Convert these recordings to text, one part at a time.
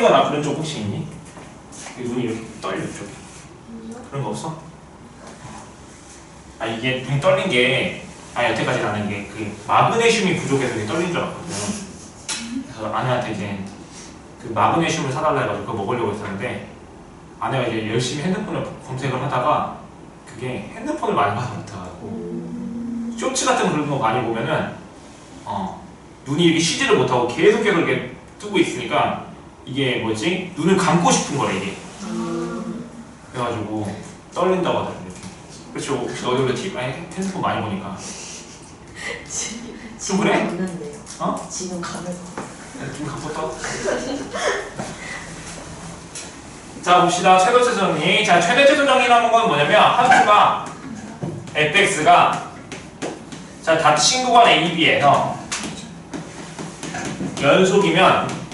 떨리거나 그런 적 혹시 있니? 눈이 이렇게 떨려 쪽이. 그런 거 없어? 아 이게 눈 떨린 게 여태까지 나는 게 그 마그네슘이 부족해서 이게 떨린 줄 알았거든. 그래서 아내한테 이제 그 마그네슘을 사달라 해가지고 그거 먹으려고 했었는데 아내가 이제 열심히 핸드폰을 검색을 하다가 그게 핸드폰을 많이 봐서 못해가지고 쇼츠 같은 그런 거 많이 보면은 눈이 이렇게 쉬지를 못하고 계속 이렇게 뜨고 있으니까 이게 뭐지? 눈을 감고 싶은 거래 이게. 그래가지고 떨린다고 하더라고요. 그렇죠. 혹시 너희들도 핸드폰 많이 보니까 좀 그래? 없는데요. 지금 감을 좀 감고 자 봅시다. 최대최소 정리. 자 최대최소 정리라는 건 뭐냐면 함수가 fx가 자 닫힌 구간 AB에서 연속이면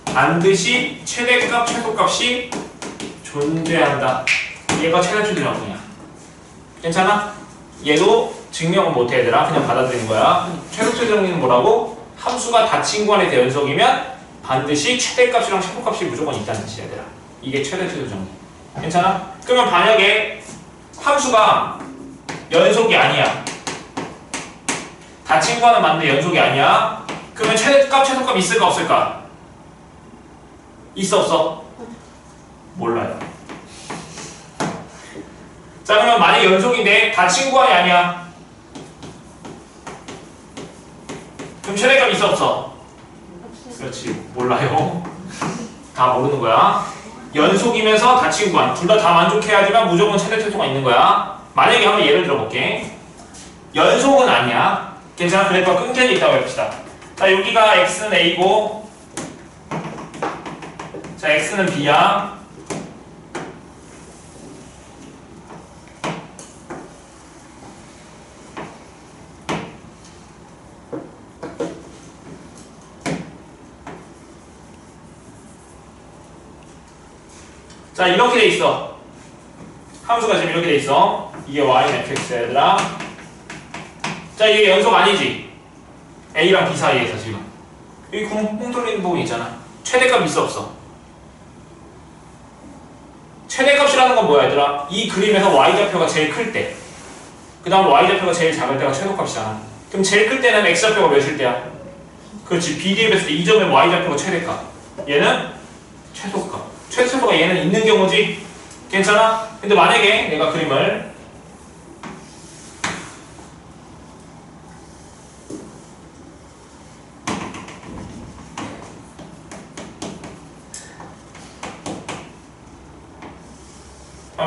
반드시 최대값 최소값이 존재한다. 얘가 최대최소 정리야. 괜찮아? 얘도 증명은 못해 얘들아. 그냥 받아들이는 거야. 최대최소 정리는 뭐라고? 함수가 닫힌 구간에서 연속이면 반드시 최대값이랑 최소값이 무조건 있다는 뜻이야 얘들아. 이게 최대최소 정리. 괜찮아? 그러면 만약에 함수가 연속이 아니야. 닫힌 구간은 맞는데 연속이 아니야. 그러면 최대값 최소값 있을까 없을까? 있어 없어? 몰라요. 자 그러면 만약에 연속인데 닫힌 구간이 아니야. 그럼 최대값 있어 없어? 그렇지 몰라요. 다 모르는 거야. 연속이면서 닫힌 구간 둘 다 만족해야지만 무조건 최대 최소가 있는 거야. 만약에 한번 예를 들어볼게. 연속은 아니야. 괜찮아? 그래도 끊겨져 있다고 해봅시다. 자 여기가 x는 a고 자 x는 b야. 자 이렇게 돼 있어. 함수가 지금 이렇게 돼 있어. 이게 y fx야 얘들아. 자 이게 연속 아니지? a랑 b 사이에서 지금 여기 콩 돌리는 부분 있잖아. 최대값 있어 없어? 최대값이라는 건 뭐야 얘들아? 이 그림에서 y좌표가 제일 클 때, 그 다음 y좌표가 제일 작을 때가 최소값이잖아. 그럼 제일 클 때는 x좌표가 몇일 때야? 그렇지. 비대입했을 때 이 점의 y좌표가 최대값, 얘는 최소값. 최소가 얘는 있는 경우지. 괜찮아? 근데 만약에 내가 그림을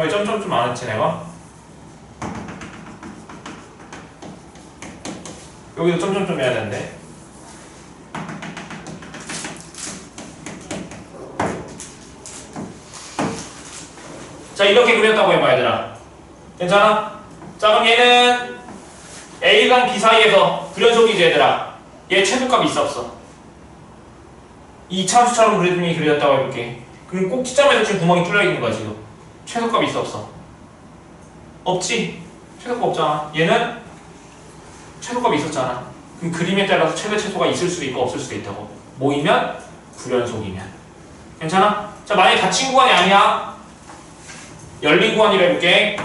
왜 점점 안 했지 내가? 여기도 점점 해야 되는데. 자 이렇게 그렸다고 해봐 얘들아. 괜찮아? 자 그럼 얘는 A랑 B 사이에서 불연속이지 얘들아. 얘 최소값이 있어 없어? 이 참수처럼 그림이 그려졌다고 해볼게. 그럼 꼭지점에서 지금 구멍이 뚫려 있는 거야 지금. 최소값이 있어 없어? 없지? 최소값 없잖아. 얘는 최소값이 있었잖아. 그럼 그림에 따라서 최대 최소가 있을 수도 있고 없을 수도 있다고. 모이면 불연속이면. 괜찮아? 자 만약에 닫힌 구간이 아니야. 열린 구간이라 해볼게.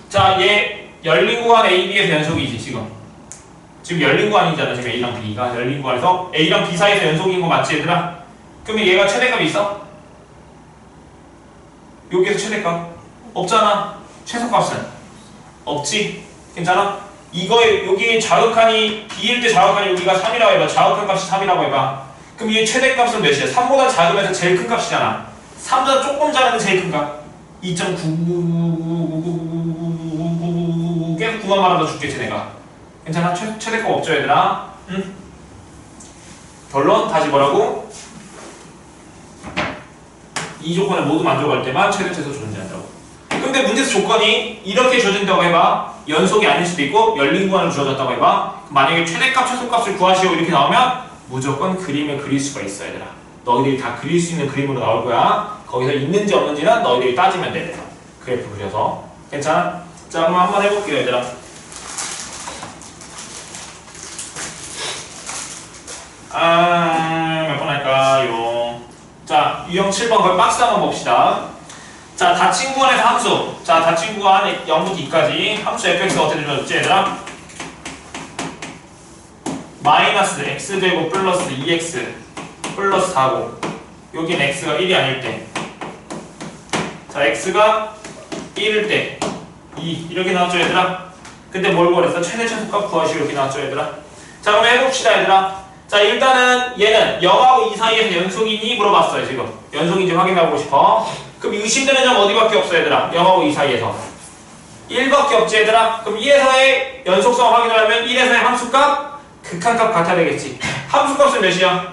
자, 얘 열린 구간 AB에서 연속이지 지금. 지금 열린 구간이잖아. 지금 A랑 B가 열린 구간에서 A랑 B 사이에서 연속인 거 맞지 얘들아? 그러면 얘가 최대값이 있어? 여기에서 최대값? 없잖아. 최소값은? 없지? 괜찮아? 이거에 여기 자극한이 B일 때 자극한이 여기가 3이라고 해봐. 자극한 값이 3이라고 해봐. 그럼 이 최대값은 몇이야? 3보다 작으면서 제일 큰 값이잖아. 3보다 조금 작은 제일 큰 값. 2.9 계속 9만 말아 더 줄겠지 내가. 괜찮아? 최대값 없죠 얘들아? 응? 결론 다시 뭐라고? 이 조건을 모두 만족할 때만 최대 최소 존재한다고. 근데 문제에서 조건이 이렇게 주어진다고 해봐. 연속이 아닐 수도 있고 열린 구간으로 주어졌다고 해봐. 만약에 최대값 최소값을 구하시오 이렇게 나오면 무조건 그림을 그릴 수가 있어 얘들아. 너희들이 다 그릴 수 있는 그림으로 나올 거야. 거기서 있는지 없는지는 너희들이 따지면 돼. 그래프 그려서. 괜찮아? 자, 그럼 한번 해볼게요, 얘들아. 몇 번 할까요? 자, 유형 7번 거의 박스 한번 봅시다. 자, 닫힌 구간에서 함수. 자, 닫힌 구간 0부터 2까지 함수 fx가 어떻게 되어졌지, 얘들아? 마이너스 x제곱 플러스 2x 플러스 4고 여긴 x가 1이 아닐 때. 자, x가 1일 때 2 이렇게 나왔죠, 얘들아? 근데 뭘 구하랬어? 최대 최소값 구하시고 이렇게 나왔죠, 얘들아? 자, 그럼 해봅시다, 얘들아. 자, 일단은 얘는 0하고 2 사이에서 연속이니 물어봤어요, 지금. 연속인지 확인해보고 싶어. 그럼 의심되는 점 어디밖에 없어, 얘들아? 0하고 2 사이에서 1밖에 없지, 얘들아? 그럼 1에서의 연속성 확인하려면 1에서의 함수값, 극한값 같아야 되겠지. 함수값은 몇이야?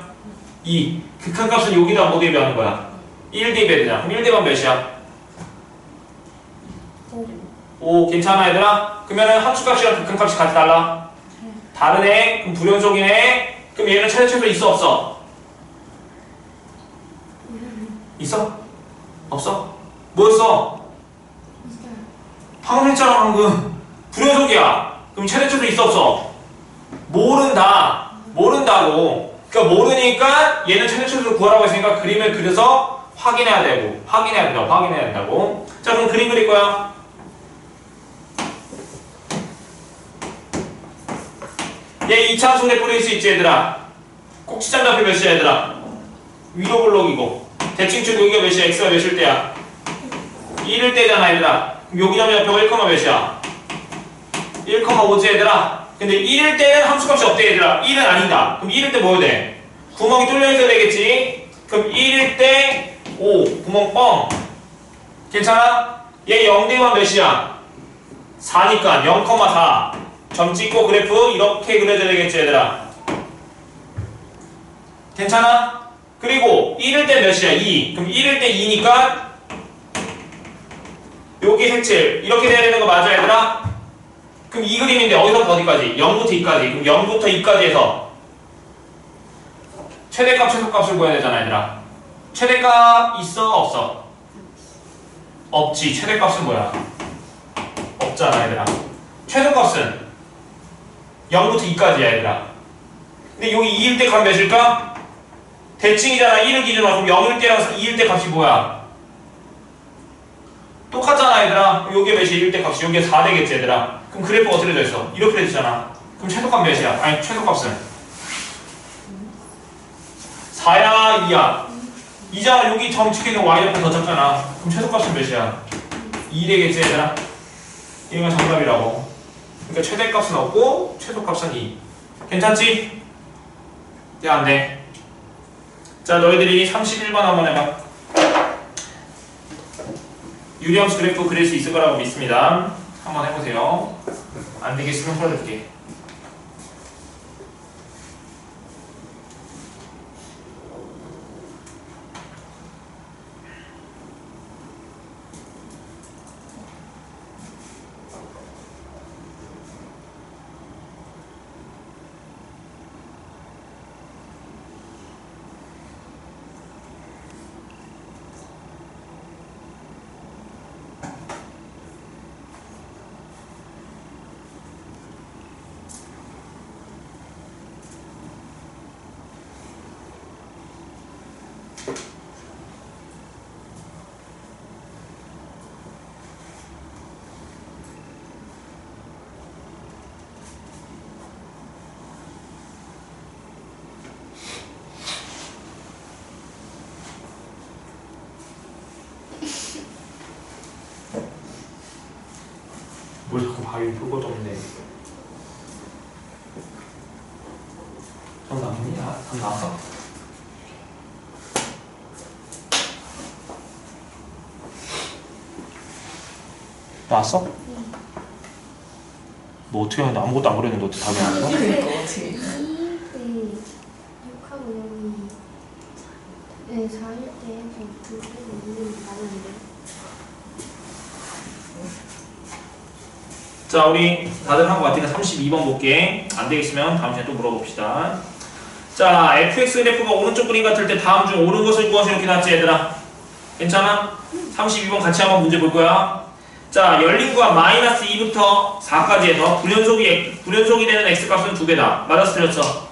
2. 극한값은 여기다 뭐 대입하는 거야? 1 대입해야 되잖아. 그럼 1 대입하면 몇이야? 5. 괜찮아, 얘들아? 그러면은 함수값이랑 극한값이 같이 달라? 다르네? 그럼 불연속이네? 그럼 얘는 최대 최소 있어, 없어? 있어? 없어? 뭐였어? 방금 했잖아, 방금. 불연속이야. 그럼 최대 최소 있어, 없어? 모른다. 모른다고. 그러니까 모르니까 얘는 최대 최소를 구하라고 했으니까 그림을 그려서 확인해야 되고, 확인해야 된다고. 자, 그럼 그림 그릴 거야. 얘 2차 함수에 뿌릴 수 있지, 얘들아? 꼭지점 좌표 몇이야, 얘들아? 위로 블록이고 대칭축 여기가 몇이야? x가 몇일 때야? 1일 때잖아, 얘들아. 그럼 여기 점의 좌표가 1, 몇이야? 1,5지, 얘들아? 근데 1일 때는 함수값이 없대, 얘들아. 1은 아니다. 그럼 1일 때 뭐 해야 돼? 구멍이 뚫려 있어야 되겠지? 그럼 1일 때 5, 구멍 뻥. 괜찮아? 얘 0대만 몇이야? 4니까 0,4. 점 찍고 그래프 이렇게 그려줘야 되겠지, 얘들아? 괜찮아? 그리고 1일 때 몇이야? 2. 그럼 1일 때 2니까 여기 색칠 이렇게 돼야 되는 거 맞아, 얘들아? 그럼 이 그림인데 어디서부터 어디까지? 0부터 2까지. 그럼 0부터 2까지 해서 최대값, 최소값을 구해야 되잖아, 얘들아. 최대값 있어, 없어? 없지. 최대값은 뭐야? 없잖아, 얘들아. 최소값은 0부터 2까지야, 얘들아. 근데 여기 2일 때 값 몇일까? 대칭이잖아. 1을 기준으로. 그럼 0일 때랑 2일 때 값이 뭐야? 똑같잖아, 얘들아. 여기에 몇이 1일 때 값이. 여기에 4 되겠지, 얘들아. 그럼 그래프가 어떻게 돼 있어? 이렇게 돼 있잖아. 그럼 최소값 몇이야? 아니, 최소값은 4야, 2야. 2잖아. 여기 점 찍혀있는 y좌표 더 작잖아. 그럼 최소값은 몇이야? 2 되겠지, 얘들아. 이건 정답이라고. 그러니까 최대값은 없고 최소값은 2. 괜찮지? 네, 안 돼. 자, 너희들이 31번 한번 해봐. 유리함수 그래프 그릴 수 있을 거라고 믿습니다. 한번 해보세요. 안 되겠으면 풀어줄게. 뭘 자꾸 바위 끄고도 없네. 정 나왔니? 정 나왔어? 나왔어? 너 어떻게 하는데 아무것도 안 그렸는데 어떻게 답이 나왔어? 그러니까 어떻게 6하고 0이 네, 4일 때 해서 2는 다른데. 자, 우리 다들 한 것 같으니까 32번 볼게. 안 되겠으면 다음 시간에 또 물어봅시다. 자, fx 그래프가 오른쪽 그림 같을 때 다음 중 옳은 것을 구하시 이렇게 나왔지, 얘들아? 괜찮아? 32번 같이 한번 문제 볼 거야. 자, 열린 구간 마이너스 2부터 4까지 해서 불연속이 되는 x값은 2개다. 맞았어, 틀렸어?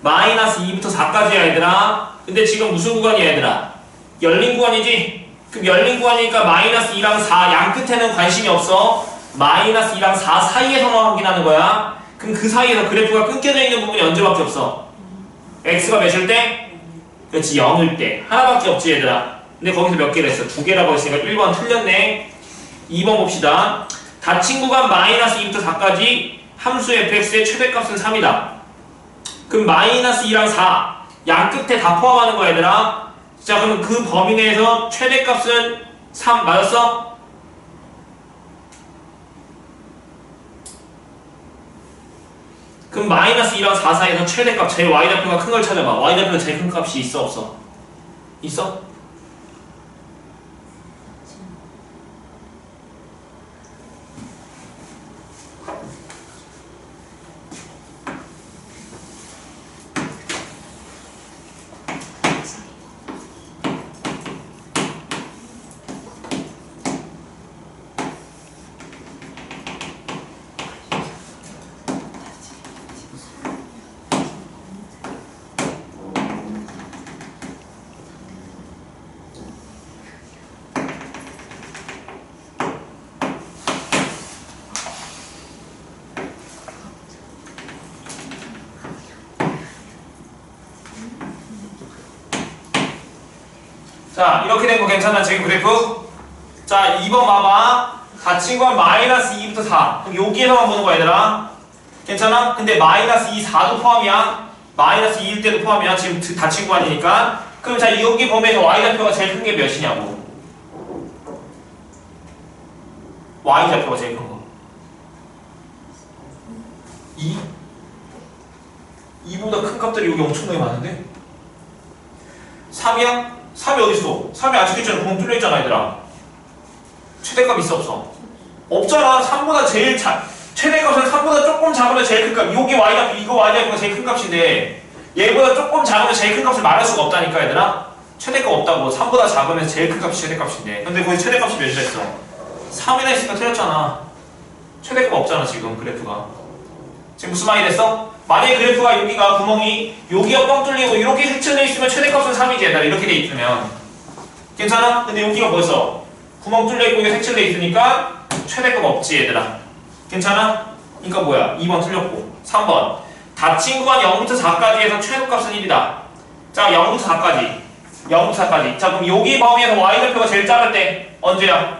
마이너스 2부터 4까지야, 얘들아. 근데 지금 무슨 구간이야, 얘들아? 열린 구간이지? 그럼 열린 구간이니까 마이너스 2랑 4 양 끝에는 관심이 없어. 마이너스 2랑 4 사이에서만 확인하는 거야. 그럼 그 사이에서 그래프가 끊겨져 있는 부분이 언제밖에 없어? x가 몇일 때? 그렇지, 0일 때. 하나밖에 없지, 얘들아. 근데 거기서 몇 개를 했어? 2개라고 했으니까 1번 틀렸네. 2번 봅시다. 닫힌 구간 마이너스 2부터 4까지 함수 fx의 최대값은 3이다. 그럼 마이너스 2랑 4 양 끝에 다 포함하는 거야, 얘들아. 자, 그럼 그 범위 내에서 최대값은 3 맞았어? 그럼 마이너스 2랑 4 사이에서 최대값 제일 y좌표가 큰 걸 찾아봐. y좌표가 제일 큰 값이 있어 없어? 있어? 자, 이렇게 된 거 괜찮아? 지금 그래프? 자, 2번 봐봐. 닫힌 건 마이너스 2부터 4. 그럼 여기에서만 보는 거야, 얘들아. 괜찮아? 근데 마이너스 2, 4도 포함이야. 마이너스 2일 때도 포함이야. 지금 닫힌 구간이니까. 그럼 자, 여기 범위에서 y좌표가 제일 큰 게 몇이냐고. y좌표가 제일 큰 거. 2? 2보다 큰 값들이 여기 엄청나게 많은데? 3이야? 3이 어딨어? 3이 안 찍혔잖아. 구멍 뚫려있잖아, 얘들아. 최대값 있어 없어? 없잖아. 3보다 제일 최대값은 3보다 조금 작으면 제일 큰 값. 여기 y좌표, 이거 y좌표가 제일 큰 값인데 얘보다 조금 작으면 제일 큰 값을 말할 수가 없다니까, 얘들아. 최대값 없다고. 3보다 작으면 제일 큰 값이 최대값인데. 근데 거기 최대값이 몇이라 했어? 3이나 했으니까 틀렸잖아. 최대값 없잖아, 지금 그래프가. 지금 무슨 말이 됐어? 만약에 그래프가 여기가 구멍이 여기가 뻥 뚫리고 이렇게 색칠되어 있으면 최대값은 3이지, 얘들아. 이렇게 돼 있으면 괜찮아? 근데 여기가 벌써 구멍 뚫려 있고 이게 색칠되어 있으니까 최대값 없지, 얘들아. 괜찮아? 그러니까 뭐야? 2번 틀렸고. 3번 닫힌 구간 0부터 4까지 해서 최소값은 1이다. 자, 0부터 4까지 0부터 4까지. 자, 그럼 여기 범위에서 y좌표가 제일 작을 때 언제야?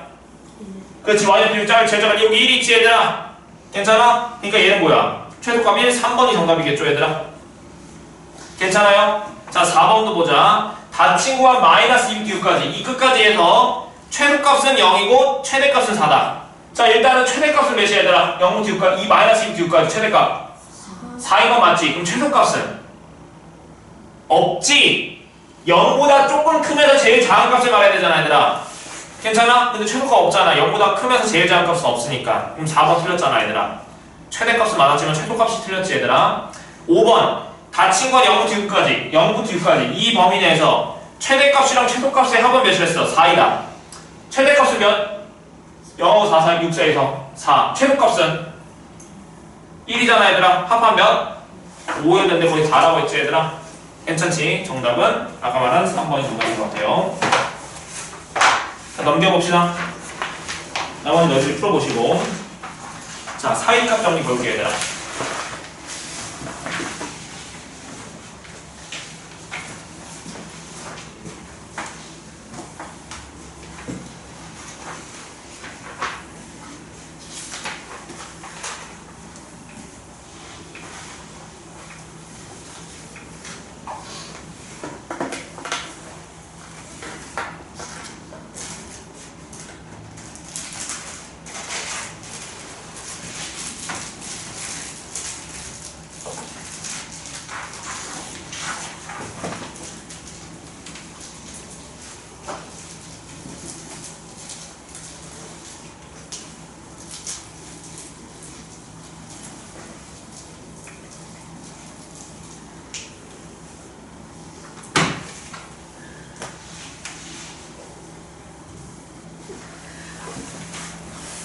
그렇지, y좌표 제일 작을 때 여기 1이 있지, 얘들아. 괜찮아? 그러니까 얘는 뭐야? 최소값 1, 3번이 정답이겠죠, 얘들아? 괜찮아요? 자, 4번도 보자. 닫힌 구간 마이너스 2부터 6까지 이 끝까지 해서 최소값은 0이고 최대값은 4다. 자, 일단은 최대값은 몇이야, 얘들아? 0부터 6까지, 이 마이너스 2부터 6까지 최대값 4인 건 맞지? 그럼 최소값은? 없지? 0보다 조금 크면서 제일 작은 값을 말해야 되잖아, 얘들아. 괜찮아? 근데 최소값 없잖아. 0보다 크면서 제일 작은 값은 없으니까. 그럼 4번 틀렸잖아, 얘들아. 최대값은 맞았지만 최소값이 틀렸지, 얘들아. 5번 닫힌 건 0부터 6까지 0부터 6까지 이 범위 내에서 최대값이랑 최소값의 합은 몇이랬어? 4이다. 최대값은 몇? 0, 5, 4, 4, 6, 4에서 4. 최소값은 1이잖아, 얘들아. 합한 몇? 5였는데 거의 4라고 했지, 얘들아. 괜찮지? 정답은 아까 말한 3번이 정답인 것 같아요. 자, 넘겨봅시다. 나머지 너희들 풀어보시고. 자, 사이값 정리 볼게요, 얘들아.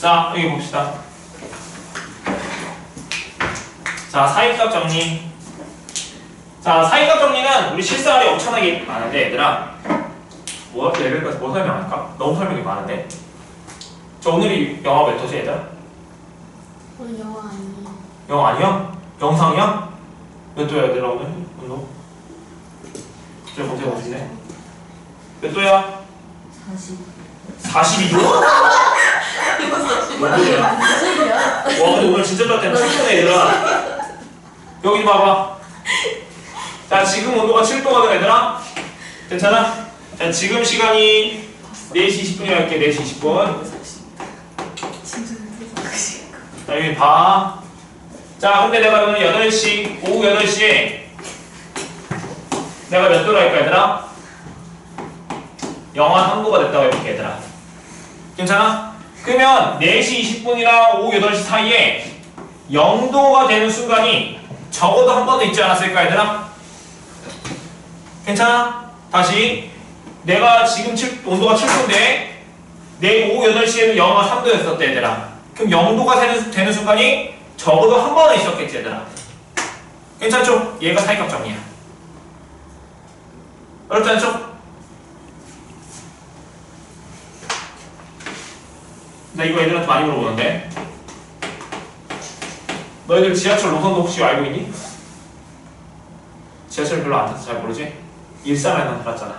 자, 여기 봅시다. 자, 사이값 정리. 자, 사이값 정리는 우리 실생활에 엄청나게 많은데, 얘들아. 뭐, 레벨까지 뭐 설명할까? 너무 설명이 많은데. 저 오늘이 영화 몇 호지, 얘들아? 오늘 영화 아니에요. 영화 아니야? 영상이야? 몇 도야, 얘들아, 오늘? 운동? 저 검색 오시네. 몇 도야? 40. 42도? 이거 뭔 소리야? 와, 근데 오늘 진짜 떴다는 출근해, 얘들아. 여기 봐봐. 자, 지금 온도가 7도거든, 얘들아. 괜찮아? 자, 지금 시간이 4시 20분이라 할게, 4시 20분. 자, 여기 봐. 자, 근데 내가 오늘 8시, 오후 8시에 내가 몇 도로 할까, 얘들아? 영하 3도가 됐다고 해볼게, 얘들아. 괜찮아? 그러면 4시 20분이랑 오후 8시 사이에 0도가 되는 순간이 적어도 한 번은 있지 않았을까, 얘들아? 괜찮아? 다시. 내가 지금 온도가 7도인데 내일 오후 8시에는 영하 3도였었대, 얘들아. 그럼 0도가 되는 순간이 적어도 한 번은 있었겠지, 얘들아. 괜찮죠? 얘가 사이값 정리야. 어렵지 않죠? 나 이거 애들한테 많이 물어보는데. 너희들 지하철 노선도 혹시 알고 있니? 지하철 별로 안 타서 잘 모르지? 일산에는 들었잖아.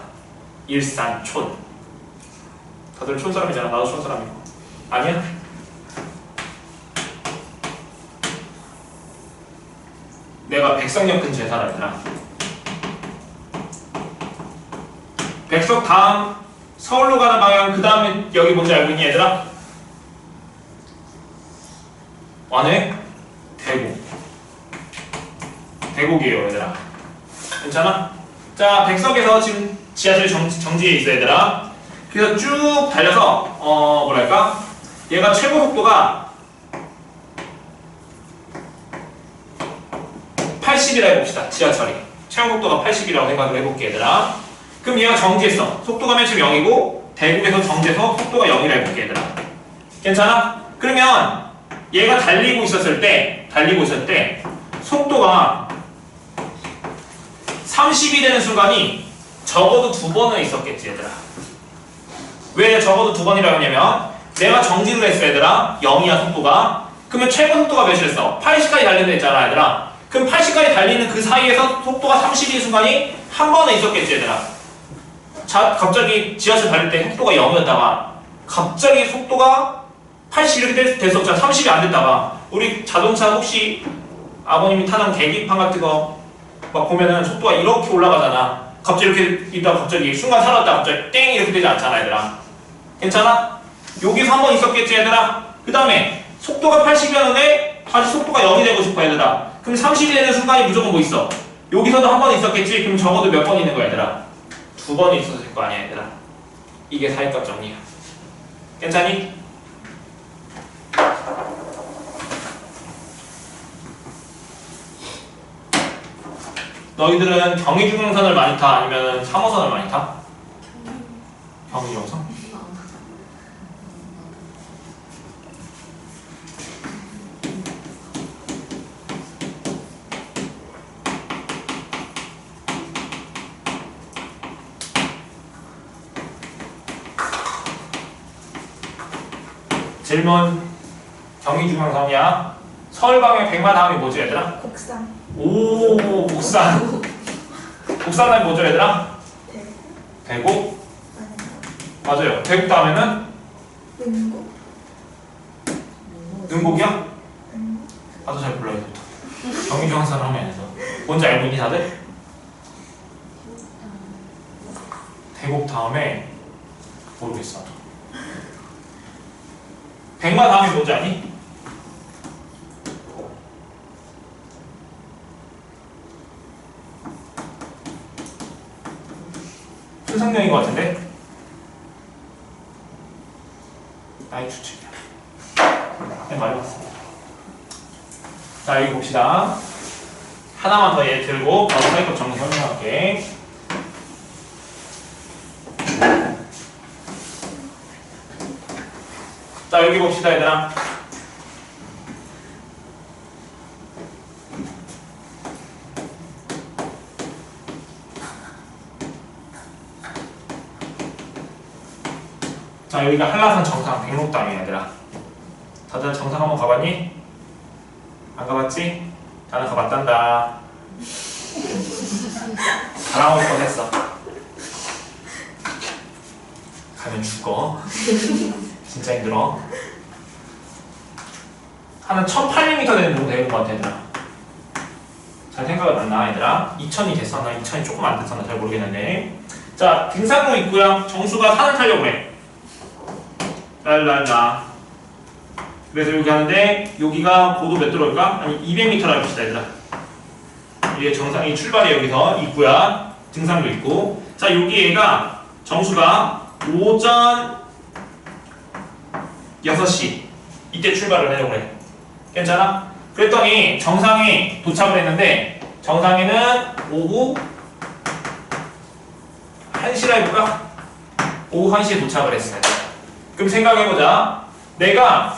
일산, 촌. 다들 촌 사람이잖아. 나도 촌 사람이고. 아니야? 내가 백석역 근처에 살아, 얘들아. 백석 다음 서울로 가는 방향, 그 다음에 여기 뭔지 알고 있니, 얘들아? 안에 대곡. 대곡이에요, 얘들아. 괜찮아? 자, 백석에서 지금 지하철 정지에 있어, 얘들아. 그래서 쭉 달려서 뭐랄까? 얘가 최고 속도가 80이라 해봅시다. 지하철이 최고 속도가 80이라고 생각을 해볼게, 얘들아. 그럼 얘가 정지했어. 속도가 맨 처음 0이고 대곡에서 정지해서 속도가 0이라 해볼게, 얘들아. 괜찮아? 그러면 얘가 달리고 있었을 때 속도가 30이 되는 순간이 적어도 2번은 있었겠지, 얘들아. 왜 적어도 2번이라고 하냐면 내가 정지를 했어, 얘들아. 0이야, 속도가. 그러면 최고 속도가 몇이랬어? 80까지 달린다 했잖아, 얘들아. 그럼 80까지 달리는 그 사이에서 속도가 30인 순간이 한 번은 있었겠지, 얘들아. 자, 갑자기 지하철 달릴 때 속도가 0이었다가 갑자기 속도가 80 이렇게 됐었잖아. 30이 안 됐다가. 우리 자동차 혹시 아버님이 타는 계기판 같은 거 막 보면은 속도가 이렇게 올라가잖아. 갑자기 이렇게 있다가 갑자기 순간 살았다가 갑자기 땡 이렇게 되지 않잖아, 얘들아. 괜찮아? 여기서 한 번 있었겠지, 얘들아. 그 다음에 속도가 80이었는데 다시 속도가 0이 되고 싶어, 얘들아. 그럼 30이 되는 순간이 무조건 뭐 있어? 여기서도 한 번 있었겠지. 그럼 적어도 몇 번 있는 거야, 얘들아? 2번이 있었을 거 아니야, 얘들아. 이게 사이값 정리야. 괜찮니? 너희들은 경의중앙선을 많이 타? 아니면 3호선을 많이 타? 경의중앙선? 질문. 경의중앙선이야. 서울 방향 100마 다음이 뭐지, 얘들아? 곡상. 오, 곡산. 곡산 다음에 뭐죠, 얘들아? 대곡? 맞아요. 대곡 다음에는? 능곡. 능곡이야? 나도 잘 몰라요. 경의중앙선 하면 해서. 뭔지 알고 있니, 다들? 대곡 다음에 모르겠어. 100마 다음에 뭐지, 아니? 순상명인 것 같은데? 나이 추측이야. 네, 많이 봤습니다. 자, 여기 봅시다. 하나만 더 얘 들고 바로 사이값 정리 설명할게. 자, 자 여기 봅시다 얘들아. 자 여기가 한라산 정상 백록담이야 얘들아. 다들 정상 한번 가봤니? 안 가봤지? 나는 가봤단다. 가라고 뻔했어. 가면 죽어. 진짜 힘들어. 한 1800m 정도 되는 것 같아 얘들아. 잘 생각은 안 나 얘들아. 2000이 됐었나? 2000이 조금 안 됐었나? 잘 모르겠는데. 자 등산로 있고요. 정수가 산을 타려고 그래. 랄랄라. 그래서 여기 하는데 여기가 고도 몇 도로일까? 아니 200m라 합시다 얘들아. 이게 정상이 출발이 여기서 있고요. 등산로 있고. 자 여기 얘가 정수가 오전 6시 이때 출발을 하려고 그래. 괜찮아? 그랬더니 정상에 도착을 했는데 정상에는 오후 1시라 해볼까? 오후 1시에 도착을 했어요. 그럼 생각해보자. 내가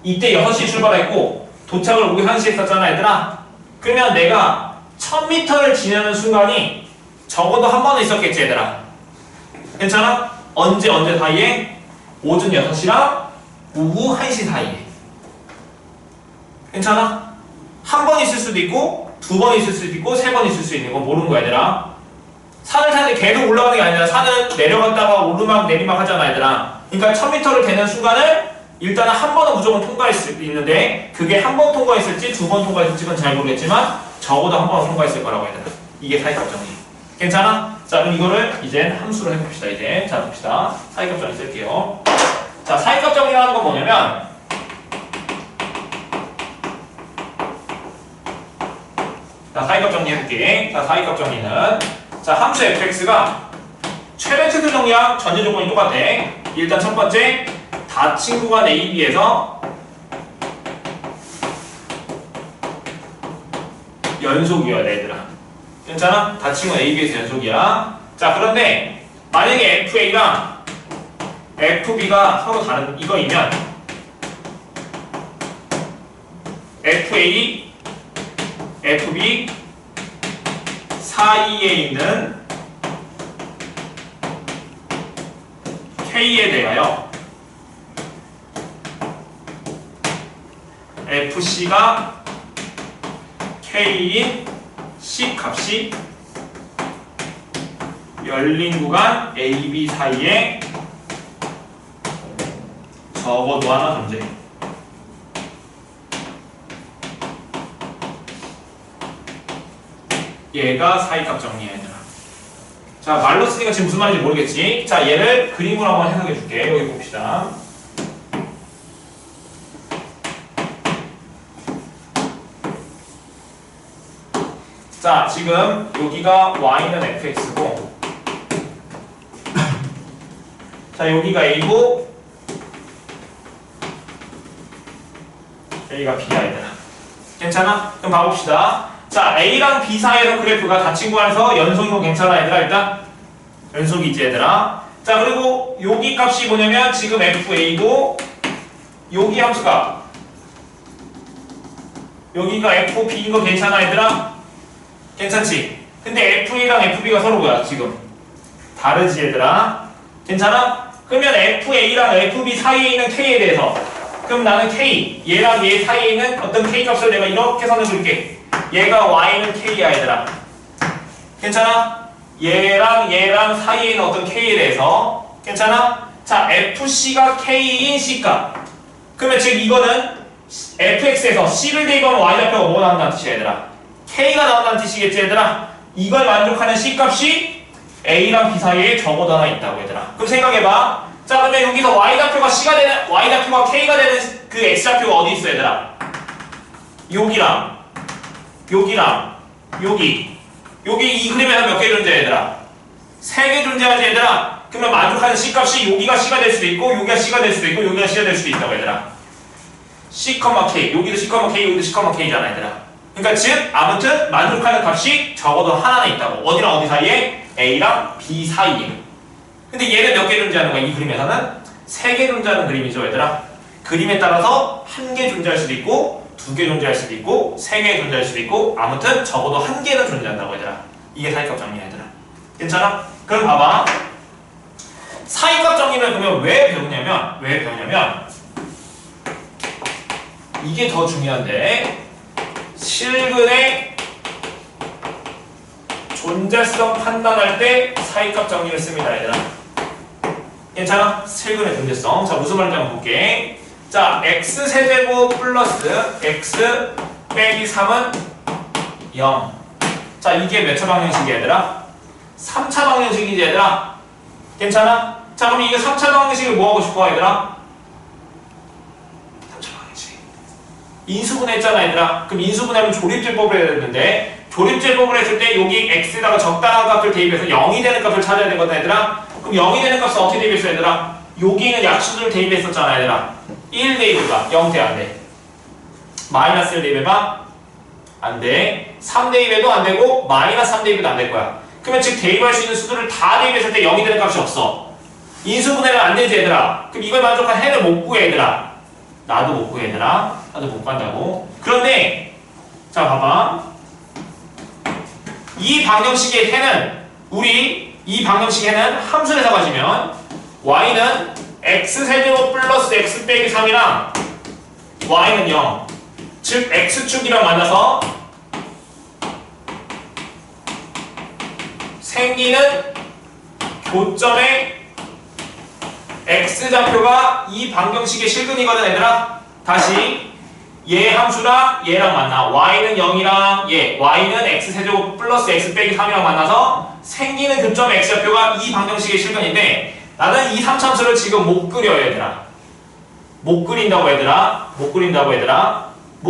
이때 6시에 출발했고 도착을 오후 1시에 했었잖아 얘들아. 그러면 내가 1000m를 지나는 순간이 적어도 한 번은 있었겠지 얘들아. 괜찮아? 언제 사이에? 오전 6시랑 오후 1시 사이에. 괜찮아? 한 번 있을 수도 있고 2번 있을 수도 있고 3번 있을 수 있는 건 모르는 거야 얘들아. 산을 타는데 계속 올라가는 게 아니라 산은 내려갔다가 오르막 내리막 하잖아 얘들아. 그러니까 1000m를 되는 순간을 일단은 한 번은 무조건 통과할 수 있는데 그게 한 번 통과했을지 2번 통과했을지는 잘 모르겠지만 적어도 한 번은 통과했을 거라고 얘들아. 이게 사이값 정리. 괜찮아? 자 그럼 이거를 이제 함수로 해봅시다. 이제 자 봅시다. 사이값 정리 쓸게요. 자 사이값 정리하는 건 뭐냐면 자 사이값 정리해볼게. 자 사이값 정리는 자 함수 fx가 최대 최소 정리랑 전제 조건이 똑같아. 일단 첫 번째 닫힌 구간 AB에서 연속이어야 돼 얘들아. 괜찮아? 닫힌 구간 AB에서 연속이야. 자 그런데 만약에 FA랑 FB가 서로 다른 이거이면 FA, FB 사이에 있는 K에 대하여 FC가 K인 C 값이 열린 구간 AB 사이에 적어도 하나 존재해. 얘가 사이값 정리야 얘들아. 자 말로 쓰니까 지금 무슨 말인지 모르겠지? 자 얘를 그림으로 한번 해석해 줄게. 여기 봅시다. 자 지금 여기가 y는 fx고 자 여기가 a고 여기가 b야 얘들아. 괜찮아? 그럼 봐봅시다. 자 a랑 b 사이에서 그래프가 닫힌 구간에서 연속인 거 괜찮아 얘들아. 일단 연속이 있지 얘들아. 자 그리고 여기 값이 뭐냐면 지금 fa고 여기 함수가 여기가 fb인 거 괜찮아 얘들아. 괜찮지? 근데 FA랑 FB가 서로 뭐야 지금? 다르지 얘들아. 괜찮아? 그러면 FA랑 FB 사이에 있는 K에 대해서 그럼 나는 K 얘랑 얘 사이에 있는 어떤 K 값을 내가 이렇게 선을 줄게. 얘가 Y는 K야 얘들아. 괜찮아? 얘랑 사이에 있는 어떤 K에 대해서 괜찮아? 자 FC가 K인 C값. 그러면 즉 이거는 FX에서 C를 대입하면 Y좌표가 뭐가 나온다는 뜻이야 얘들아. K가 나온다는 뜻이겠지 얘들아. 이걸 만족하는 C값이 A랑 B 사이에 적어도 하나 있다고 얘들아. 그럼 생각해봐. 자 그러면 여기서 Y좌표가 C가 되는 Y좌표가 K가 되는 그 X좌표가 어디 있어 얘들아. 여기랑 여기 이 그림에서 몇 개 존재해 얘들아. 3개 존재하지 얘들아. 그러면 만족하는 C값이 여기가 C가 될 수도 있고 여기가 C가 될 수도 있고 여기가 C가 될 수도 있다고 얘들아. C, K 여기도 C, K 여기도 C, K잖아 얘들아. 그러니까 즉 아무튼 만족하는 값이 적어도 하나는 있다고. 어디랑 어디 사이에? A랑 B 사이에. 근데 얘는 몇 개 존재하는 거야 이 그림에서는? 3개 존재하는 그림이죠, 얘들아. 그림에 따라서 1개 존재할 수도 있고 2개 존재할 수도 있고 3개 존재할 수도 있고 아무튼 적어도 1개는 존재한다고 얘들아. 이게 사이값 정리야, 얘들아. 괜찮아? 그럼 봐봐. 사이값 정리를 그러면 왜 배우냐면 이게 더 중요한데 실근의 존재성 판단할 때 사이값 정리를 씁니다, 얘들아. 괜찮아? 실근의 존재성. 자, 무슨 말인지 한번 볼게. 자, x세제곱 플러스 x 빼기 3은 0. 자, 이게 몇 차 방정식이야, 얘들아? 3차 방정식이지, 얘들아. 괜찮아? 자, 그럼 이거 3차 방정식을 뭐 하고 싶어, 얘들아? 3차 방정식. 인수분해 했잖아, 얘들아. 그럼 인수분해하면 조립제법을 해야 되는데 조립제법을 했을 때 여기 x에다가 적당한 값을 대입해서 0이 되는 값을 찾아야 되거든, 얘들아. 그럼 0이 되는 값을 어떻게 대입했어, 얘들아? 여기는 약수를 대입했었잖아, 얘들아. 1 대입해봐. 0 대 안 돼. 마이너스 1 대입해봐. 안 돼. 3 대입해도 안 되고 마이너스 3 대입해도 안 될 거야. 그러면 즉 대입할 수 있는 수들을 다 대입했을 때 0이 되는 값이 없어. 인수분해는 안 되지, 얘들아. 그럼 이걸 만족한 해를 못 구해, 얘들아. 나도 못 구해, 얘들아. 나도 못 간다고. 그런데 자, 봐봐. 이 방정식의 해는 이 방정식의 해는 함수를 해서 가지면 y는 x세제곱 플러스 x 빼기 3이랑 y는 0. 즉 x축이랑 만나서 생기는 교점의 x좌표가 이 방정식의 실근이거든, 얘들아. 다시 얘 함수랑 얘랑 만나. y는 0이랑 y는 x세제곱 플러스 x 빼기 3이랑 만나서 생기는 교점의 x좌표가 이 방정식의 실근인데 나는 이 3참수를 지금 못 그려, 얘들아. 못 그린다고, 얘들아. 못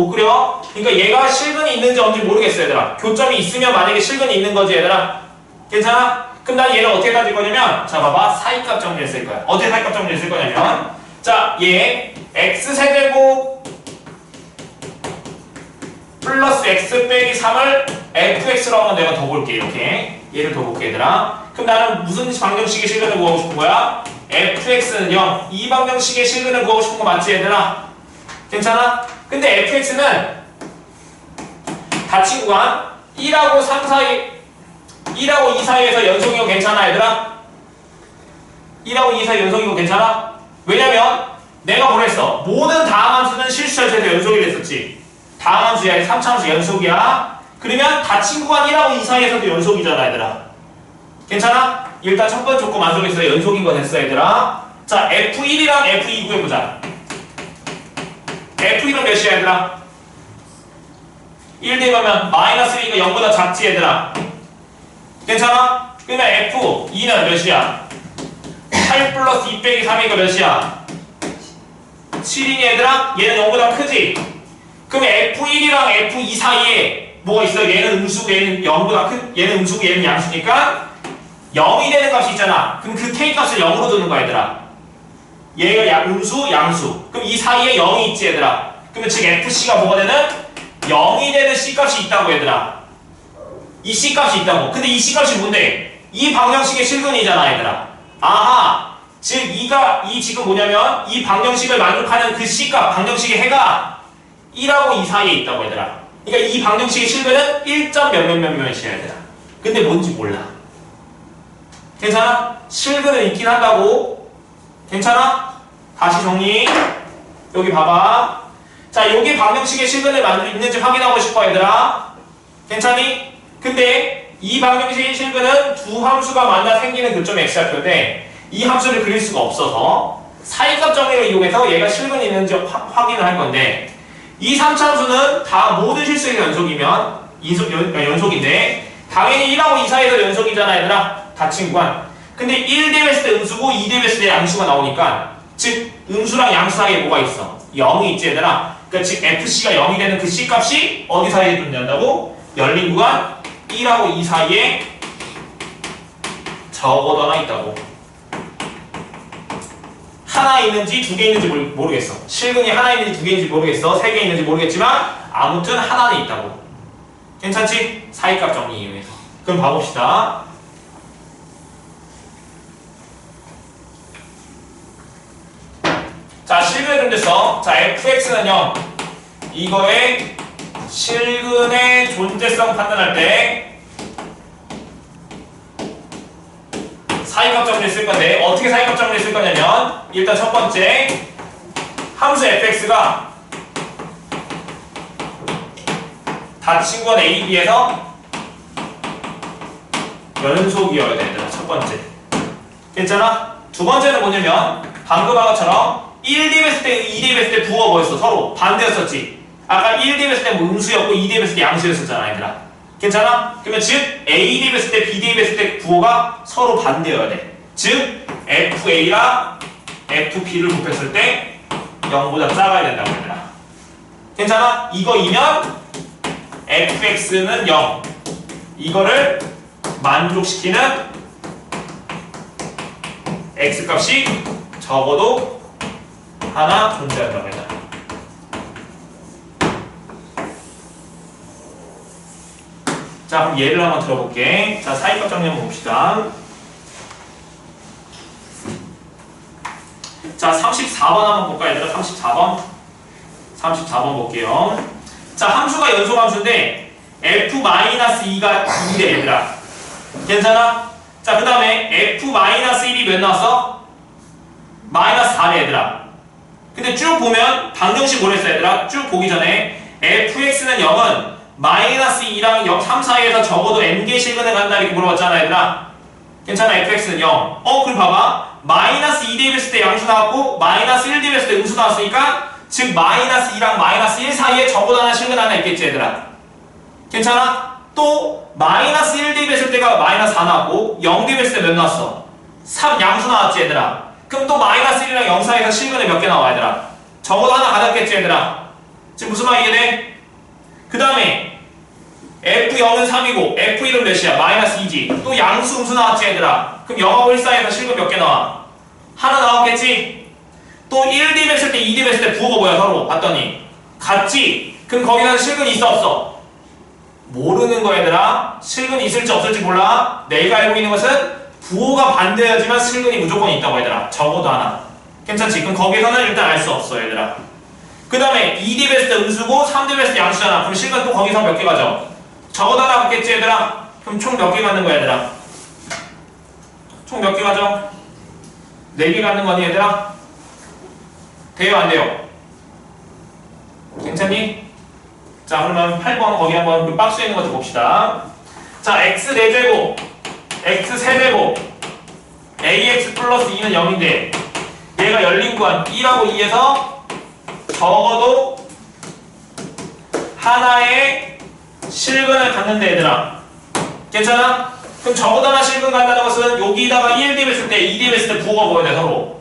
그려. 그러니까 얘가 실근이 있는지 없는지 모르겠어, 얘들아. 교점이 있으면 만약에 실근이 있는 거지, 얘들아. 괜찮아? 그럼 난 얘를 어떻게 따질 거냐면 자, 봐봐. 사이값 정리를 쓸 거야. 어떻게 사이값 정리를 쓸 거냐면 자, 얘 x세제곱 플러스 x 빼기 3을 fx로 한번 내가 더 볼게. 이렇게 얘를 더 볼게, 얘들아. 그럼 나는 무슨 방정식의 실근을 구하고 싶은 거야? fx는 0. 이 방정식의 실근을 구하고 싶은 거 맞지, 얘들아? 괜찮아? 근데 fx는 닫힌 구간 1하고 3 사이 1하고 2 사이에서 연속이고 괜찮아, 얘들아? 1하고 2 사이 연속이고 괜찮아? 왜냐면 내가 뭐랬어? 모든 다항함수는 실수절차에서 연속이 됐었지. 다항함수야, 3차함수 연속이야. 그러면 닫힌 구간 1하고 2 사이에서도 연속이잖아, 얘들아. 괜찮아? 일단 첫 번째 조건 만족했어. 연속인 거 됐어, 얘들아. 자, F1이랑 F2 구해보자. F1은 몇이야, 얘들아? 1 대입하면 마이너스 1이니까 0보다 작지, 얘들아. 괜찮아? 그러면 F2는 몇이야? 8 플러스 2 빼기 3이니까 몇이야? 7이니, 얘들아? 얘는 0보다 크지? 그러면 F1이랑 F2 사이에 뭐가 있어? 얘는 음수고 얘는 0보다 얘는 음수고 얘는 양수니까 0이 되는 값이 있잖아. 그럼 그 K값을 0으로 두는 거야, 얘들아. 얘가 음수, 양수. 그럼 이 사이에 0이 있지, 얘들아. 그러면 즉 FC가 뭐가 되는? 0이 되는 C값이 있다고, 얘들아. 이 C값이 있다고. 근데 이 C값이 뭔데? 이 방정식의 실근이잖아, 얘들아. 아하. 즉 이 지금 뭐냐면 이 방정식을 만족하는 그 C값, 방정식의 해가 1하고 2 사이에 있다고, 얘들아. 그러니까 이 방정식의 실근은 1점 몇몇몇몇이야, 얘들아. 근데 뭔지 몰라. 괜찮아? 실근은 있긴 한다고. 괜찮아? 다시 정리. 여기 봐봐. 자, 여기 방정식의 실근을 있는지 확인하고 싶어, 얘들아. 괜찮니? 근데 이 방정식의 실근은 두 함수가 만나 생기는 교점 x좌표인데 이 함수를 그릴 수가 없어서 사이값 정리를 이용해서 얘가 실근이 있는지 확인을 할 건데 이 3차함수는 다 모든 실수에서 연속이면 연속인데 당연히 1하고 2 사이에서 연속이잖아, 얘들아. 닫힌 구간. 근데 1 대입했을 때 음수고 2 대입했을 때 양수가 나오니까 즉 음수랑 양수 사이에 뭐가 있어? 0이 있지, 얘들아. 그러니까 즉 FC가 0이 되는 그 C값이 어디 사이에 존재한다고? 열린 구간 1하고 2 사이에 적어도 하나 있다고. 하나 있는지 2개 있는지 모르겠어. 실근이 하나 있는지 2개 있는지 모르겠어. 3개 있는지 모르겠지만 아무튼 하나는 있다고. 괜찮지? 사이값 정리 이용해서. 그럼 봐봅시다. 자, 실근의 존재성. 자, fx는 0. 이거의 실근의 존재성 판단할 때 사이값정리를 쓸 건데 어떻게 사이값정리를 쓸 거냐면 일단 첫 번째 함수 fx가 닫힌 건 a, b에서 연속이어야 된다. 첫 번째. 괜찮아? 두 번째는 뭐냐면 방금 한 것처럼 1대 했을 때 2대 했을 때 부호가 뭐였어? 서로 반대였었지. 아까 1대 했을 때 뭐 음수였고 2대 했을 때 양수였었잖아, 얘들아. 괜찮아? 그러면 즉 a 대 했을 때 b 대 했을 때 부호가 서로 반대여야 돼. 즉 fa랑 fp를 곱했을 때 0보다 작아야 된다고 얘들아. 괜찮아? 이거이면 fx는 0. 이거를 만족시키는 x값이 적어도 하나 존재한다고 해요. 자, 그럼 예를 한번 들어볼게. 자, 사이값 정리 한번 봅시다. 자, 34번 한번 볼까, 얘들아? 34번. 34번 볼게요. 자, 함수가 연속 함수인데 f-2가 2래, 얘들아. 괜찮아? 자, 그 다음에 f-1이 몇 나왔어? -4래, 얘들아. 근데 쭉 보면 방정식 뭐랬어, 얘들아? 쭉 보기 전에 fx는 0은 -2랑 0, 3 사이에서 적어도 n개 실근을 간다 이렇게 물어봤잖아, 얘들아. 괜찮아? fx는 0. 그럼 봐봐. -2대 했을 때 양수 나왔고 -1대 했을 때 음수 나왔으니까 즉 -2랑 -1 사이에 적어도 하나 실근 하나 있겠지, 얘들아. 괜찮아? 또 -1 대입했을 때가 -4 나왔고 0 대입했을 때 몇 나왔어? 3 양수 나왔지, 얘들아. 그럼 또 -1이랑 0 사이에서 실근이 몇 개 나와, 얘들아? 적어도 하나 가졌겠지, 얘들아. 지금 무슨 말 이해돼? 그 다음에 f0은 3이고 f1은 몇이야? -2지. 또 양수 음수 나왔지, 얘들아. 그럼 0하고 1 사이에서 실근 몇 개 나와? 하나 나왔겠지? 또 1 대입했을 때 2 대입했을 때 부호가 뭐야, 서로? 봤더니 같지? 그럼 거기서 실근이 있어, 없어? 모르는 거, 얘들아. 실근이 있을지 없을지 몰라. 내가 알고 있는 것은 부호가 반대여야지만 실근이 무조건 있다고, 얘들아. 적어도 하나. 괜찮지? 그럼 거기서는 일단 알 수 없어, 얘들아. 그 다음에 2대 했을 때 음수고 3대 했을 때 양수잖아. 그럼 실근 또 거기서 몇 개 가져? 적어도 하나 갖겠지, 얘들아. 그럼 총 몇 개 갖는 거야, 얘들아? 총 몇 개 가져? 4개 갖는 거니, 얘들아? 돼요, 안 돼요? 괜찮니? 자, 그러면 8번 거기 한번 그 박스에 있는 것 좀 봅시다. 자, x 4제곱, x 3제곱, ax 플러스 2는 0인데 얘가 열린 구간 1하고 2에서 적어도 하나의 실근을 갖는데, 얘들아. 괜찮아? 그럼 적어도 하나 실근 갖는다는 것은 여기다가 1 대입했을 때 2 대입했을 때 부호가 뭐야 돼, 서로?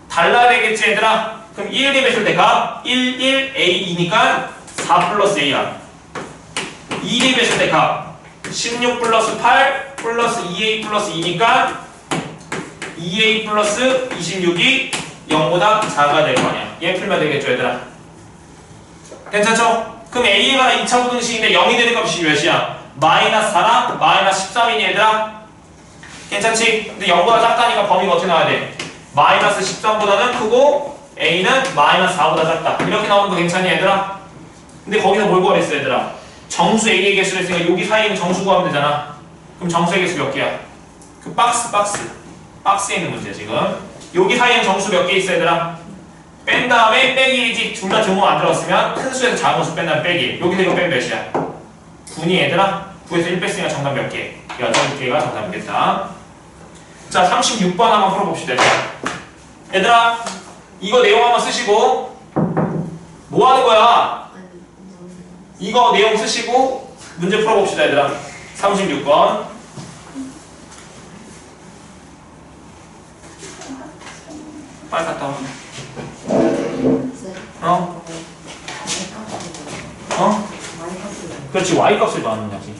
달라야 되겠지, 얘들아? 그럼 1 대입했을 때 값 1, 1, a2니까 4 플러스 a야. 2 대입했을 때 값 16 플러스 8 플러스 2a 플러스 2니까 2a 플러스 26이 0보다 작아야 될 거 아니야. 얘 풀면 되겠죠, 얘들아? 괜찮죠? 그럼 a에 관한 2차 부등식인데 0이 되는 값이 몇이야? -4랑 -13이니, 얘들아? 괜찮지? 근데 0보다 작다니까 범위가 어떻게 나와야 돼? -13보다는 크고 a는 -4보다 작다. 이렇게 나오는 거 괜찮니, 얘들아? 근데 거기서 뭘 구하랬어, 얘들아? 정수 a의 개수를 했으니까 여기 사이에 있는 정수 구하면 되잖아. 그럼 정수의 개수 몇 개야? 그 박스에 있는 문제야, 지금. 여기 사이에 있는 정수 몇 개 있어, 얘들아? 뺀 다음에 빼기 1이지. 둘 다 등호 안 들어갔으면 큰 수에서 작은 수 뺀 다음에 빼기. 여기서 이거 빼면 몇이야? 9니, 얘들아? 9에서 1 뺐으니까 정답 몇 개? 8개가 정답이겠다. 자, 36번 한번 풀어봅시다, 얘들아. 이거 내용 한번 쓰시고 뭐 하는 거야? 이거 내용 쓰시고 문제 풀어봅시다, 얘들아. 36번. 빨리 갔다 와. 어? 어? 그렇지, y값을 넣는 거지.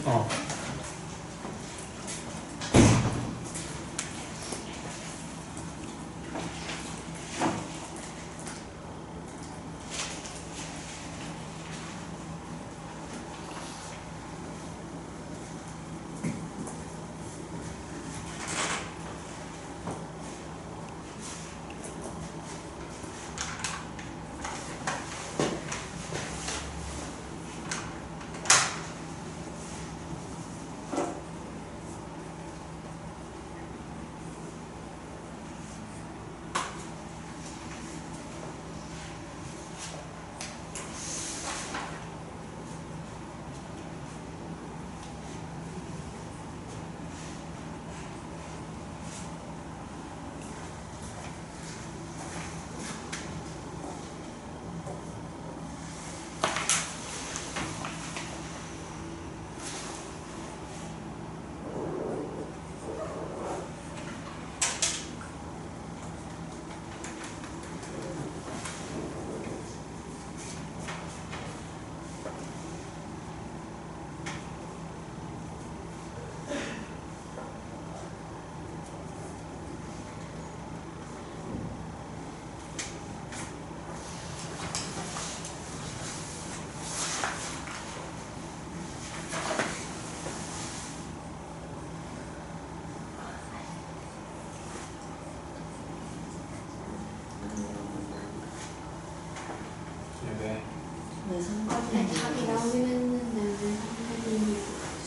답이 나오긴 했는데 왜 선생님이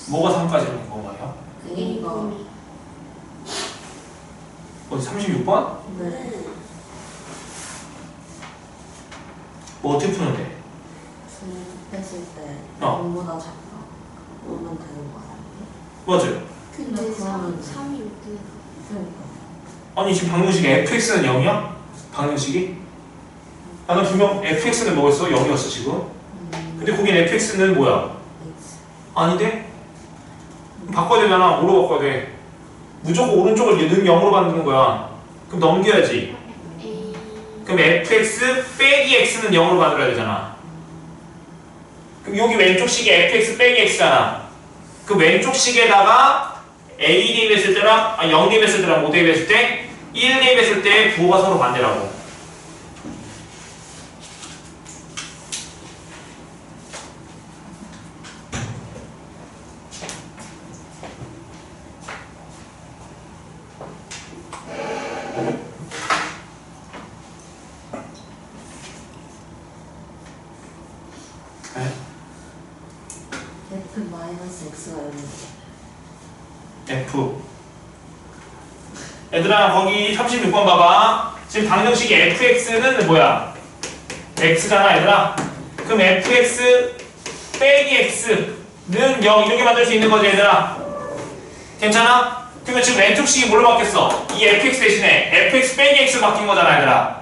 뭐가 3까지 온 건가요? 이거. 어디 36번? 네. 뭐 어떻게 푸는데? 했을 때 어. 0보다 작다. 오면 되는 거 아니에요? 맞아요. 근데 그러면 3이 어떻게 그러니까. 아니 지금 방정식이 fx는 0이야? 방정식이? 나는 분명 fx는 뭐였어? 0이었어 지금. 근데 거긴 fx는 뭐야? X. 아닌데? 그럼 바꿔야 되잖아. 뭐로 바꿔야 돼? 무조건 오른쪽을 는 0으로 만드는 거야. 그럼 넘겨야지. A 그럼 fx 빼기 x는 0으로 만들어야 되잖아. 그럼 여기 왼쪽 식에 fx 빼기 x잖아. 그 왼쪽 식에다가 a 대입했을 때랑 0 대입했을 때랑 5 대입했을 때 1 대입했을 때 부호가 서로 반대라고. F 마이너스 X가 F. 얘들아 거기 36번 봐봐. 지금 방정식이 fx는 뭐야? x잖아 얘들아. 그럼 fx 빼기 x는 0 이렇게 만들 수 있는 거지 얘들아. 괜찮아? 그러면 지금 왼쪽 식이 뭘로 바뀌었어? 이 fx 대신에 fx 빼기 x 바뀐 거잖아 얘들아.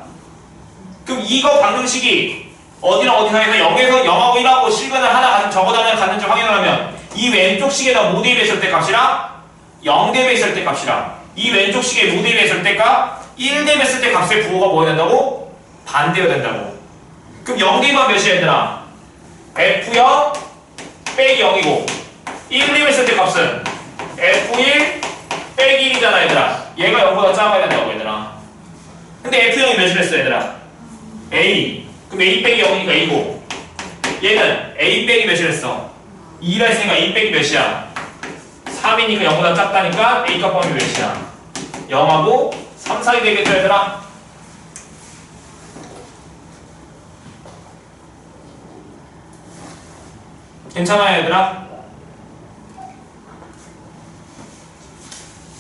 그럼 이거 방정식이 어디랑 어디 사이에서 0에서 0하고 1하고 실근을 하나 적어다는 줄 확인을 하면 이 왼쪽 식에다 모 대입했을 때 값이랑 0 대입했을 때 값이랑 이 왼쪽 식에 모 대입했을 때 값 1 대입했을 때 값의 부호가 뭐여야 된다고? 반대여야 된다고. 그럼 0 대입하면 몇이야 얘들아? F0 빼기 0이고 1 대입했을 때 값은 F1 빼기 1이잖아 얘들아. 얘가 0보다 작아야 된다고 얘들아. 근데 F0이 몇이랬어 얘들아? A. 그럼 A 빼기 0이니까 A고 얘는 A 빼기 몇이랬어? 2라 했으니까 A 빼기 몇이야? 3이니까 0보다 작다니까 A 값 범위 몇이야? 0하고 3 사이 되겠죠 얘들아? 괜찮아요 얘들아?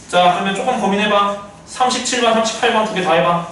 자 그러면 조금 고민해봐. 37번 38번 두 개 다 해봐.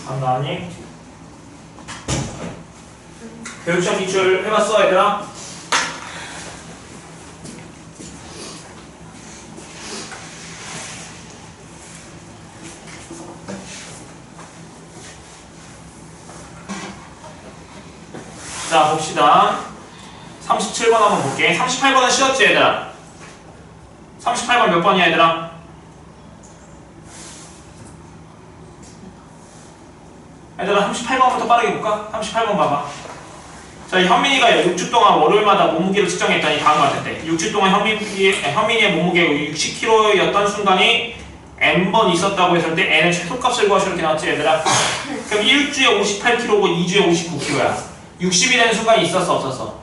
간단히 교육시험 기출 해봤어 얘들아? 자 봅시다. 37번 한번 볼게. 38번은 쉬웠지 얘들아? 38번 몇 번이야 얘들아? 얘들아 38번부터 빠르게 볼까? 38번 봐봐. 자, 현민이가 6주 동안 월요일마다 몸무게를 측정했더니 다음과 같았대. 6주 동안 현민이의 몸무게가 60kg였던 순간이 n번 있었다고 했을 때 n의 최소값을 구하시오 이렇게 나왔지 얘들아? 그럼 1주에 58kg고 2주에 59kg야. 60이 되는 순간이 있었어 없었어?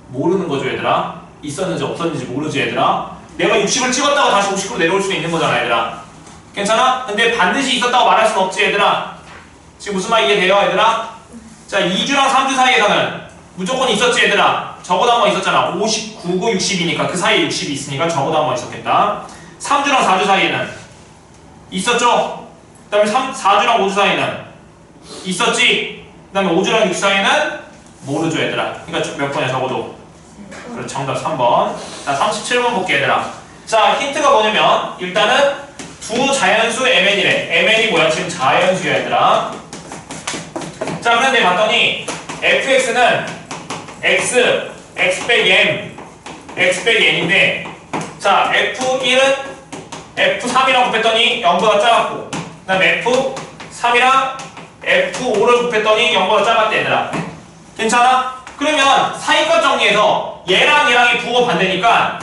모르는 거죠 얘들아? 있었는지 없었는지 모르지 얘들아? 내가 60을 찍었다고 다시 50kg 내려올 수 있는 거잖아 얘들아. 괜찮아? 근데 반드시 있었다고 말할 순 없지 얘들아. 지금 무슨 말 이해돼요 얘들아? 자 2주랑 3주 사이에서는 무조건 있었지 얘들아. 적어도 한 번 있었잖아. 59고 60이니까 그 사이에 60이 있으니까 적어도 한 번 있었겠다. 3주랑 4주 사이에는 있었죠? 그 다음에 4주랑 5주 사이에는 있었지? 그 다음에 5주랑 6주 사이에는 모르죠 얘들아. 그러니까 몇 번이야 적어도? 그래 정답 3번. 자 37번 볼게 얘들아. 자 힌트가 뭐냐면 일단은 두 자연수 mn이래. mn이 뭐야? 지금 자연수야 얘들아. 자 그런데 봤더니 fx는 x 빼기 m x 빼기 n인데 자 f1은 f3이랑 곱했더니 0보다 작았고 그 다음에 f3이랑 f5를 곱했더니 0보다 작았대 얘들아. 괜찮아? 그러면 사이값 정리해서 얘랑 얘랑이 부호 반대니까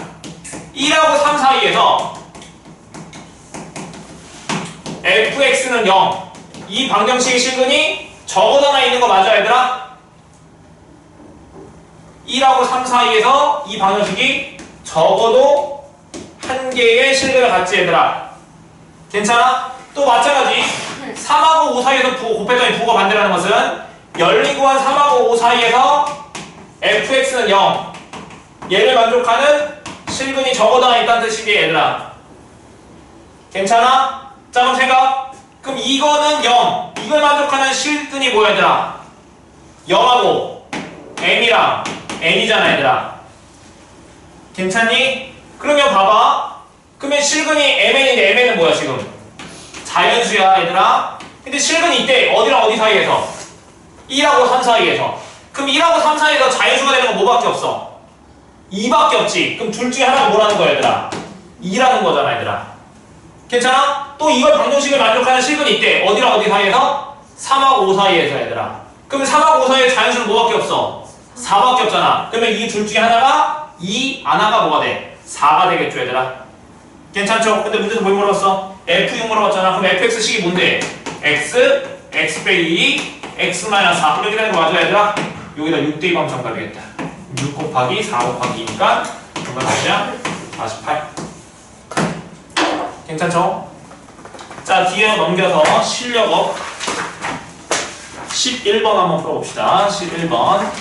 1하고 3 사이에서 fx는 0 이 방정식의 실근이 적어도 하나 있는 거 맞아 얘들아? 1하고 3 사이에서 이 방정식이 적어도 한 개의 실근을 갖지 얘들아. 괜찮아? 또 마찬가지 3하고 5 사이에서 곱했더니 부호가 반대라는 것은 열리고 한 3하고 5 사이에서 fx는 0 얘를 만족하는 실근이 적어도 하나 있다는 뜻이지 얘들아. 괜찮아? 자 그럼 생각. 그럼 이거는 0 이걸 만족하는 실근이 뭐야 얘들아? 0하고 m이랑 n이잖아 얘들아. 괜찮니? 그러면 봐봐. 그러면 실근이 mn인데 mn은 뭐야 지금? 자연수야 얘들아. 근데 실근이 이때 어디랑 어디 사이에서? 1하고 3 사이에서. 그럼 1하고 3 사이에서 자연수가 되는 건 뭐밖에 없어? 2밖에 없지. 그럼 둘 중에 하나가 뭐라는 거야 얘들아? 2라는 거잖아 얘들아. 괜찮아? 또 이걸 방정식을 만족하는 실근이 있대. 어디랑 어디 사이에서? 3하고 5 사이에서 얘들아. 그러면 3하고 5 사이에 자연수는 뭐밖에 없어? 4밖에 없잖아. 그러면 이 둘 중에 하나가 2, 하나가 뭐가 돼? 4가 되겠죠 얘들아. 괜찮죠? 근데 문제에서 뭘 물어봤어? f6 물어봤잖아. 그럼 fx식이 뭔데? x, x 빼기 2, x 마이너스 4 이렇게 되는 거 맞아 얘들아? 여기다 6 대입하면 정답이겠다. 6 곱하기 4 곱하기 2니까 정답 몇이야? 48. 괜찮죠? 자 뒤에 넘겨서 실력업 11번 한번 풀어봅시다. 11번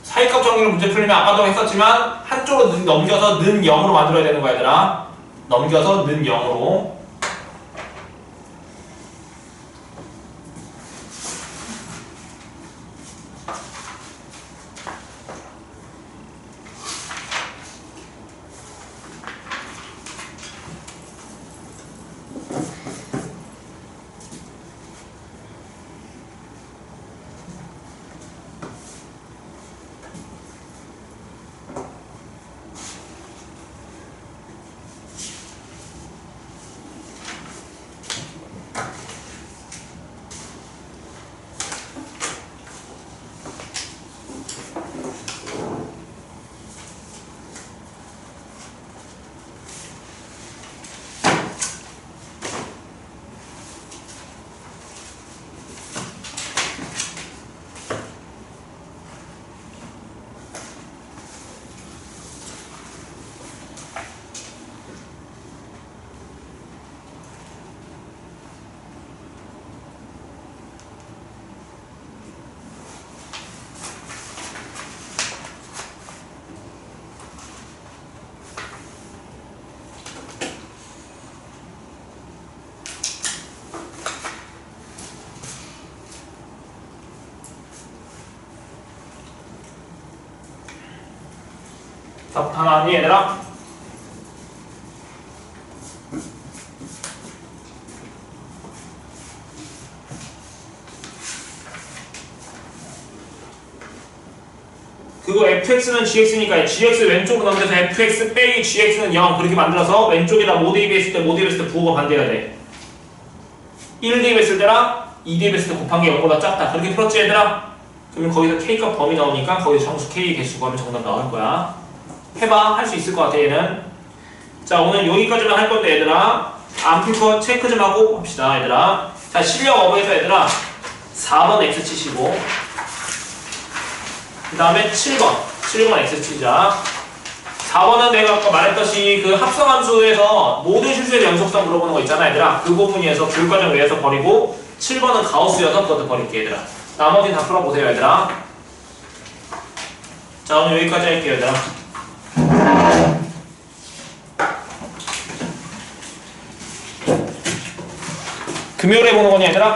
사이값 정리를 문제 풀리면 아까도 했었지만 한쪽으로 넘겨서 는 0으로 만들어야 되는 거야 얘들아. 넘겨서 는 0으로. 답 다 나왔니 얘들아? 그거 fx는 gx니까 gx 왼쪽으로 넘겨서 fx 빼기 gx는 0 그렇게 만들어서 왼쪽에다 모드 대입했을 때 모드 대입했을 때 부호가 반대해야 돼. 1 대입했을 때랑 2 대입했을 때 곱한 게 0보다 작다. 그렇게 풀었지 얘들아? 그러면 거기서 k값 범위 나오니까 거기서 정수 k 개수 구하면 정답 나올 거야. 해봐. 할 수 있을 것 같아 얘는. 자 오늘 여기까지만 할 건데 얘들아 안 풀 거 체크 좀 하고 봅시다 얘들아. 자 실력 어버에서 얘들아 4번 x 치시고 그 다음에 7번 x 치자. 4번은 내가 아까 말했듯이 그 합성함수에서 모든 실수의 연속성 물어보는 거 있잖아 얘들아. 그 부분에서 교육과정 외에서 버리고 7번은 가우스여서 그것도 버릴게 얘들아. 나머지는 다 풀어보세요 얘들아. 자 오늘 여기까지 할게요 얘들아. 금요일에 보는 거냐 얘들아?